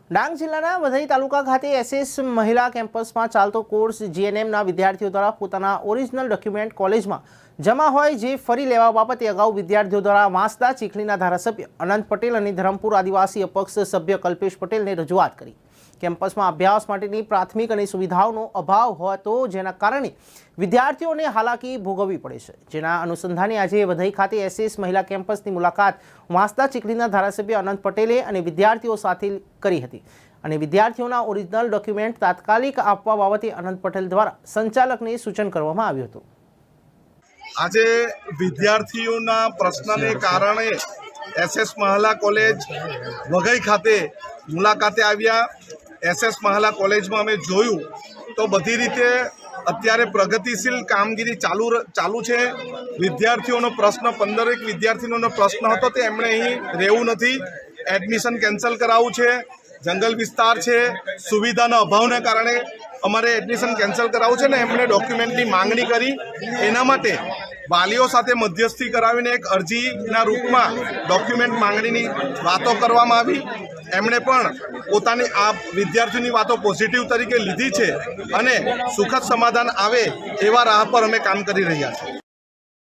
ડાંગ જિલ્લાના વઘઈ તાલુકા ખાતે એસએસ મહિલા કેમ્પસમાં ચાલતો કોર્સ જીએનએમના વિદ્યાર્થીઓ દ્વારા પોતાના ઓરિજિનલ ડોક્યુમેન્ટ કોલેજમાં જમા હોય જે ફરી લેવા બાબતે અગાઉ વિદ્યાર્થીઓ દ્વારા વાંસદા ચીખલીના ધારાસભ્ય અનંત પટેલ અને ધરમપુર આદિવાસી અપક્ષ સભ્ય કલ્પેશ પટેલને રજૂઆત કરી। કેમ્પસમાં અભ્યાસ માટેની પ્રાથમિક અને સુવિધાઓનો અભાવ હતો, જેના કારણે વિદ્યાર્થીઓને હાલાકી ભોગવવી પડે છે। જેના અનુસંધાને આજે વઘઈ ખાતે એસએસ મહિલા કેમ્પસની મુલાકાત વાંસદા ચીખલીના ધારાસભ્ય અનંત પટેલે અને વિદ્યાર્થીઓ સાથે કરી હતી અને વિદ્યાર્થીઓના ઓરિજિનલ ડોક્યુમેન્ટ તાત્કાલિક આપવા બાબતે અનંત પટેલ દ્વારા સંચાલકને સૂચન કરવામાં આવ્યું હતું। આજે વિદ્યાર્થીઓના પ્રશ્નને કારણે એસએસ મહિલા કોલેજ વઘઈ ખાતે મુલાકાતે આવ્યા। એસએસ મહિલા કોલેજમાં અમે જોયું તો બધી રીતે અત્યારે પ્રગતિશીલ કામગીરી ચાલુ છે। વિદ્યાર્થીઓનો પ્રશ્ન 15 વિદ્યાર્થીઓનો પ્રશ્ન હતો તે એમણે અહીં રહેવું નથી, એડમિશન કેન્સલ કરાવવું છે। જંગલ વિસ્તાર છે, સુવિધાના અભાવને કારણે અમારે એડમિશન કેન્સલ કરાવવું છે ને એમણે ડોક્યુમેન્ટની માંગણી કરી। એના માટે વાલીઓ સાથે મધ્યસ્થી કરાવીને એક અરજીના રૂપમાં ડોક્યુમેન્ટ માંગણીની વાતો કરવામાં આવી। એમણે પણ પોતાની આ વિદ્યાર્થીની વાતો પોઝિટિવ તરીકે લીધી છે અને સુખદ સમાધાન આવે એવા રાહ પર અમે કામ કરી રહ્યા છીએ।